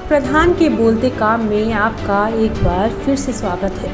प्रधान के बोलते काम में आपका एक बार फिर से स्वागत है।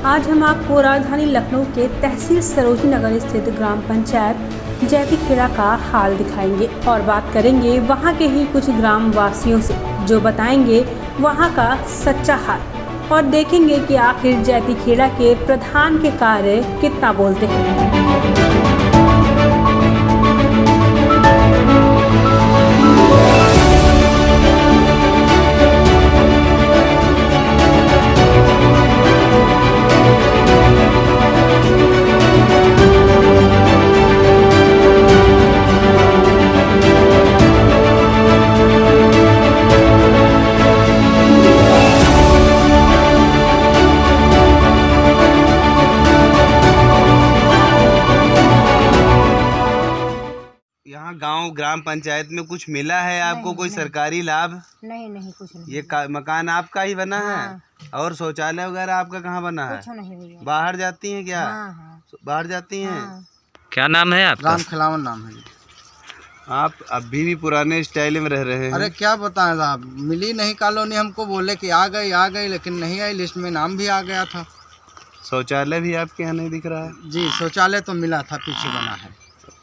आज हम आपको राजधानी लखनऊ के तहसील सरोजनी नगर स्थित ग्राम पंचायत जैतीखेड़ा का हाल दिखाएंगे और बात करेंगे वहां के ही कुछ ग्राम वासियों से, जो बताएंगे वहां का सच्चा हाल और देखेंगे कि आखिर जैतीखेड़ा के प्रधान के कार्य कितना बोलते हैं। यहाँ गांव ग्राम पंचायत में कुछ मिला है आपको? कोई सरकारी लाभ? नहीं कुछ नहीं। ये मकान आपका ही बना है? और शौचालय वगैरह आपका कहाँ बना है? कुछ नहीं भैया। बाहर जाती हैं क्या? हाँ। बाहर जाती हैं? क्या नाम है आपका? राम खिलावन नाम है। आप अभी भी पुराने स्टाइल में रह रहे हैं? अरे क्या बताएं साहब, मिली नहीं कॉलोनी, हमको बोले कि आ गई लेकिन नहीं आई। लिस्ट में नाम भी आ गया था। शौचालय भी आपके यहाँ नहीं दिख रहा है? जी शौचालय तो मिला था, पीछे बना है।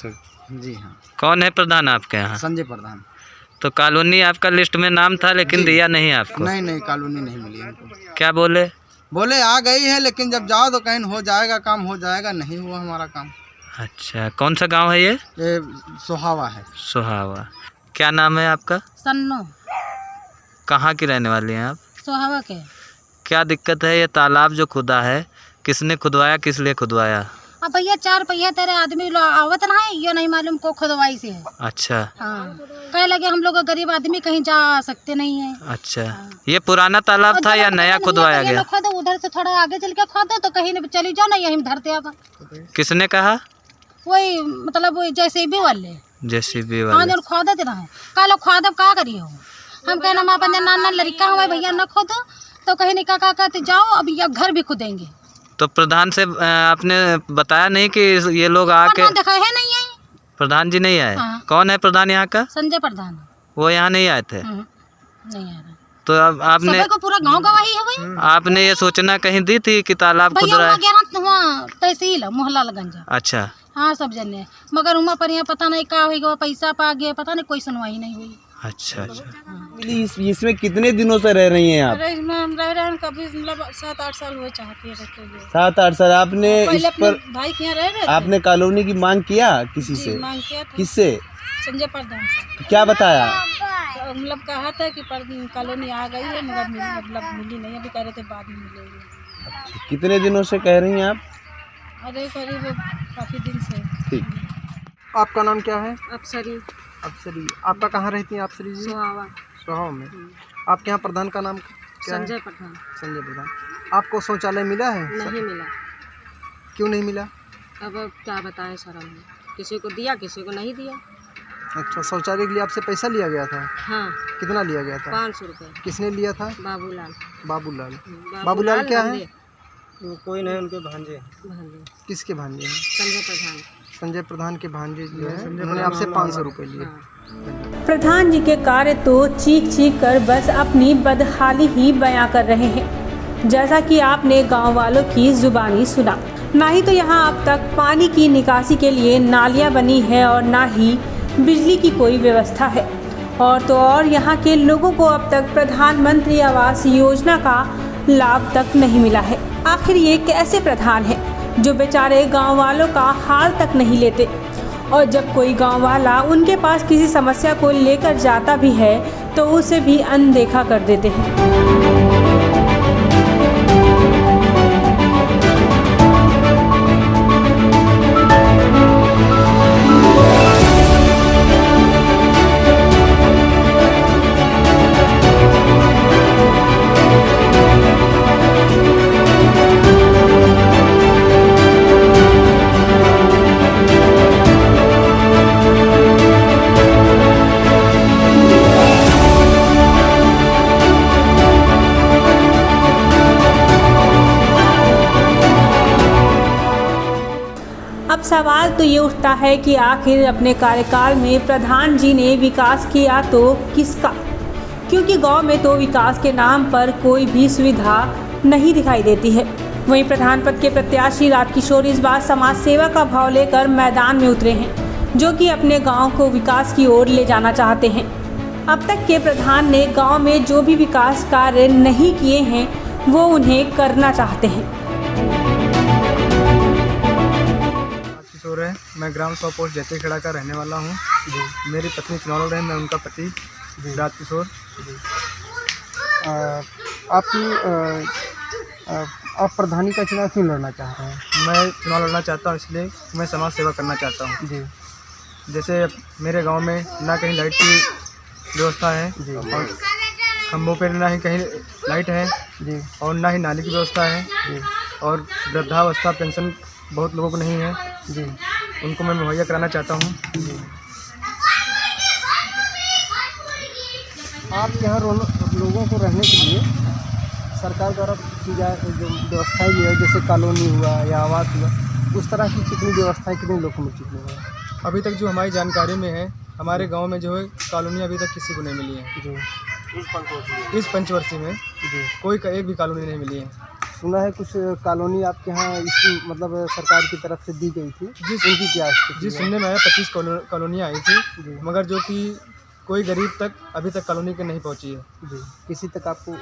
ठीक। जी हाँ। कौन है प्रधान आपके यहाँ? संजय प्रधान। तो कॉलोनी आपका लिस्ट में नाम था लेकिन दिया नहीं आपको? नहीं कॉलोनी नहीं मिली हमको। क्या बोले? बोले आ गई है, लेकिन जब जाओ तो कहीं हो जाएगा काम, हो जाएगा। नहीं हुआ हमारा काम। अच्छा, कौन सा गांव है ये? ये सोहावा है। सोहावा। क्या नाम है आपका? सन्नो। कहाँ की रहने वाली हैं आप? सोहावा के। क्या दिक्कत है? ये तालाब जो खुदा है, किसने खुदवाया, किस लिए खुदवाया? अब भैया 4 पहिया तेरे आदमी आवत ना है, ये नहीं मालूम को खुदवाई से है। अच्छा। हाँ, कह लगे हम लोग गरीब आदमी कहीं जा सकते नहीं है। अच्छा। ये पुराना तालाब था या नया खुदवाया गया? खोदो, उधर से थोड़ा आगे चल के खोदो तो कहीं चली जाओ ना, यहीं धरते अब। किसने कहा? वही मतलब वही JCB वाले। JCB हाँ, वाले। जो खोदते रहे कल खोदब का करिए हो। हम कहना हम अपन नाना लड़का हुआ भैया न खोदो तो कहीं नहीं का कहते जाओ, अब ये घर भी खुदेंगे। तो प्रधान से आपने बताया नहीं कि ये लोग आके? देखा है नहीं है। प्रधान जी नहीं आए? हाँ। कौन है प्रधान यहाँ का? संजय प्रधान। वो यहाँ नहीं आए थे? नहीं आ रहा। तो अब आपने को पूरा गांव गवाही है भाई। आपने ये सूचना कहीं दी थी कि तालाब खुद रहा है? तहसील मोहल्लागंज। अच्छा। हाँ, सब जने, मगर उमा पर यहाँ पता नहीं का हुई, पैसा पा गया, पता नहीं, कोई सुनवाई नहीं हुई। अच्छा। इसमें कितने दिनों से रह रही हैं आप? अरे इसमें हम रह रहे हैं कभी मतलब 7-8 साल हुए चाहती है। 7-8 साल। आपने इस पर भाई के यहाँ रह रहे आपने कॉलोनी की मांग किया किसी से? मांग किया था। किससे? संजय प्रधान से। क्या बताया? मतलब कहा था कि कॉलोनी आ गई है, मगर मतलब मिली नहीं, अभी कह रहे थे बाद में मिलेगी। कितने दिनों से कह रही हैं आप? अरे करीब काफी दिन से। ठीक। आपका नाम क्या है? अफसरी। अफसरी। आपका कहाँ रहती हैं अफसरी जी? सोहावा। सोहावा में। आपके यहाँ प्रधान का नाम क्या है? संजय प्रधान। संजय प्रधान। आपको शौचालय मिला है? नहीं मिला। क्यों नहीं मिला? अब क्या बताएं सर, हमने किसी को दिया, किसी को नहीं दिया। अच्छा, शौचालय के लिए आपसे पैसा लिया गया था? हाँ। कितना लिया गया था? 500 रुपये। किसने लिया था? बाबूलाल। बाबूलाल। बाबूलाल क्या है? कोई नहीं, उनके भांजे। किसके भांजे हैं? संजय प्रधान। संजय प्रधान के भांजे जो है, उन्होंने आपसे 500 रुपये लिए। प्रधान जी के कार्य तो चीख कर बस अपनी बदहाली ही बयां कर रहे हैं। जैसा कि आपने गांव वालों की जुबानी सुना, ना ही तो यहां अब तक पानी की निकासी के लिए नालियां बनी है और ना ही बिजली की कोई व्यवस्था है, और तो और यहाँ के लोगों को अब तक प्रधानमंत्री आवास योजना का लाभ तक नहीं मिला है। आखिर ये कैसे प्रधान है जो बेचारे गांव वालों का हाल तक नहीं लेते, और जब कोई गांव वाला उनके पास किसी समस्या को लेकर जाता भी है तो उसे भी अनदेखा कर देते हैं। अब सवाल तो ये उठता है कि आखिर अपने कार्यकाल में प्रधान जी ने विकास किया तो किसका, क्योंकि गांव में तो विकास के नाम पर कोई भी सुविधा नहीं दिखाई देती है। वहीं प्रधान पद के प्रत्याशी राजकिशोर इस बार समाज सेवा का भाव लेकर मैदान में उतरे हैं, जो कि अपने गांव को विकास की ओर ले जाना चाहते हैं। अब तक के प्रधान ने गांव में जो भी विकास कार्य नहीं किए हैं वो उन्हें करना चाहते हैं। किशोर है, मैं ग्राम 100 पोस्ट जैतेखेड़ा का रहने वाला हूँ। मेरी पत्नी चुनाव लड़ रहे हैं, मैं उनका पति राजकिशोर। आप प्रधानी का चुनाव क्यों लड़ना चाह रहे हैं? मैं चुनाव लड़ना चाहता हूँ इसलिए मैं समाज सेवा करना चाहता हूँ। जी जैसे मेरे गांव में ना कहीं लाइट की व्यवस्था है जी और खम्भों पर ना ही कहीं लाइट है जी और ना ही नाली की व्यवस्था है जी और वृद्धावस्था पेंशन बहुत लोगों को नहीं है, जी उनको मैं मुहैया कराना चाहता हूँ। जी। आप यहाँ लोगों को रहने के लिए सरकार द्वारा की जाए जो व्यवस्थाएं भी है, जैसे कॉलोनी हुआ या आवास हुआ, उस तरह की कितनी व्यवस्थाएं कितने लोग को मिल चुकी हैं? अभी तक जो हमारी जानकारी में है, हमारे गांव में जो है कॉलोनी अभी तक किसी को नहीं मिली है। जी इस पंचवर्षीय में जी कोई एक भी कॉलोनी नहीं मिली है। सुना है कुछ कॉलोनी आपके यहाँ इस मतलब सरकार की तरफ से दी गई थी, उनकी क्या स्थिति जी है? सुनने में आया 25 कॉलोनियाँ आई थी, जी मगर जो कि कोई गरीब तक अभी तक कॉलोनी के नहीं पहुंची है। जी किसी तक आपको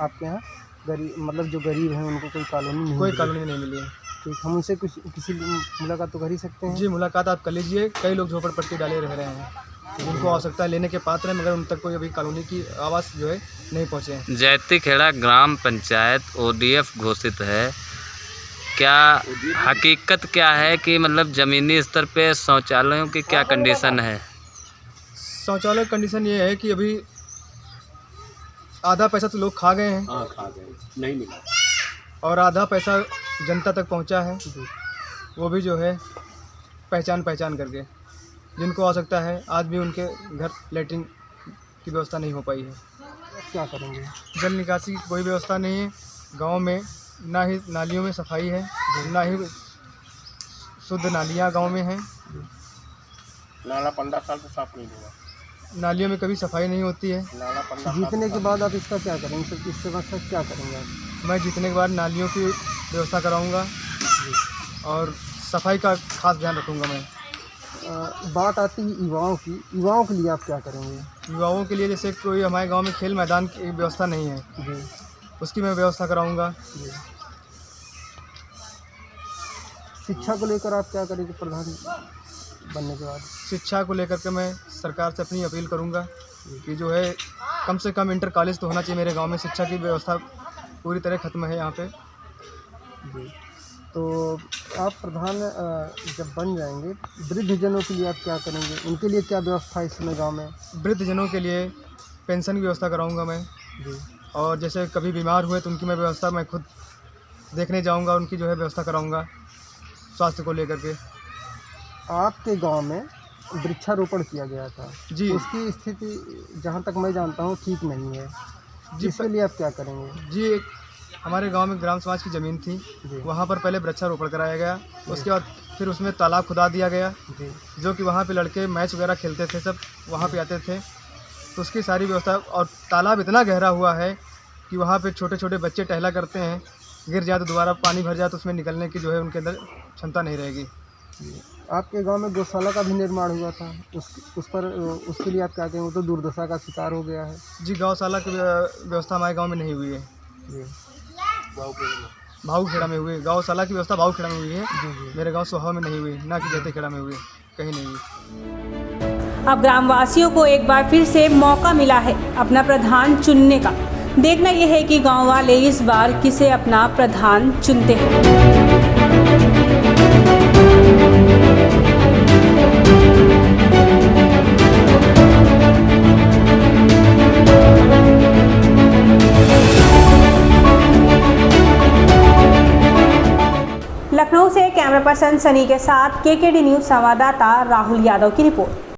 आपके यहाँ गरीब मतलब जो गरीब हैं उनको कोई कॉलोनी नहीं कोई मिली? कॉलोनी नहीं मिली है। ठीक, हम उनसे किसी मुलाकात तो कर ही सकते हैं? जी मुलाकात आप कर लीजिए। कई लोग झोपड़पट्टी डाले रह रहे हैं, जिनको आवश्यकता लेने के पात्र हैं, मगर उन तक कोई अभी कॉलोनी की आवास जो है नहीं पहुँचे हैं। जैतीखेड़ा ग्राम पंचायत ODF घोषित है। क्या हकीकत क्या है कि मतलब ज़मीनी स्तर पे शौचालयों की क्या कंडीशन है? शौचालय कंडीशन ये है कि अभी आधा पैसा तो लोग खा गए हैं, नहीं मिला, और आधा पैसा जनता तक पहुंचा है, वो भी जो है पहचान करके। जिनको आवश्यकता है आज भी उनके घर लेटरिन की व्यवस्था नहीं हो पाई है। क्या करेंगे? जल निकासी की कोई व्यवस्था नहीं है गांव में, ना ही नालियों में सफाई है, ना ही शुद्ध नालियां गांव में हैं। नाला 15 साल से साफ नहीं हुआ, नालियों में कभी सफाई नहीं होती है। नाला 15 जीतने के बाद आप इसका क्या करेंगे? इस व्यवस्था क्या करेंगे आप? मैं जीतने के बाद नालियों की व्यवस्था कराऊंगा और सफाई का खास ध्यान रखूंगा मैं। बात आती है युवाओं की, युवाओं के लिए आप क्या करेंगे? युवाओं के लिए जैसे कोई हमारे गांव में खेल मैदान की व्यवस्था नहीं है, जी उसकी मैं व्यवस्था कराऊंगा। जी। शिक्षा को लेकर आप क्या करेंगे प्रधान बनने के बाद? शिक्षा को लेकर के मैं सरकार से अपनी अपील करूंगा कि जो है कम से कम इंटर कॉलेज तो होना चाहिए मेरे गांव में। शिक्षा की व्यवस्था पूरी तरह ख़त्म है यहाँ पे। जी तो आप प्रधान जब बन जाएंगे, वृद्धजनों के लिए आप क्या करेंगे? उनके लिए क्या व्यवस्था है इस समय गाँव में? वृद्धजनों के लिए पेंशन की व्यवस्था कराऊंगा मैं, जी और जैसे कभी बीमार हुए तो उनकी मैं व्यवस्था मैं खुद देखने जाऊंगा, उनकी जो है व्यवस्था कराऊंगा स्वास्थ्य को लेकर के। आपके गांव में वृक्षारोपण किया गया था जी। उसकी स्थिति जहां तक मैं जानता हूं ठीक नहीं है, जी इसके लिए आप क्या करेंगे? जी हमारे गांव में ग्राम समाज की ज़मीन थी, जी वहाँ पर पहले वृक्षारोपण कराया गया, उसके बाद फिर उसमें तालाब खुदा दिया गया, जी जो कि वहाँ पे लड़के मैच वगैरह खेलते थे, सब वहाँ पे आते थे। तो उसकी सारी व्यवस्था, और तालाब इतना गहरा हुआ है कि वहाँ पे छोटे छोटे बच्चे टहला करते हैं, गिर जाए तो दोबारा पानी भर जाए तो उसमें निकलने की जो है उनके अंदर क्षमता नहीं रहेगी। आपके गांव में गौशाला का भी निर्माण हुआ था, उसके लिए आप क्या कहेंगे? वो तो दुर्दशा का शिकार हो गया है। जी गौशाला की व्यवस्था हमारे गाँव में नहीं हुई है, जी भाऊखेड़ा में हुई। गौशाला की व्यवस्था भाऊखेड़ा में हुई है, जी मेरे गाँव सोहा में नहीं हुई, ना कि जैतेखेड़ा में हुई, कहीं नहीं हुई। अब ग्रामवासियों को एक बार फिर से मौका मिला है अपना प्रधान चुनने का। देखना यह है कि गांव वाले इस बार किसे अपना प्रधान चुनते हैं। लखनऊ से कैमरा पर्सन सनी के साथ KKD न्यूज़ संवाददाता राहुल यादव की रिपोर्ट।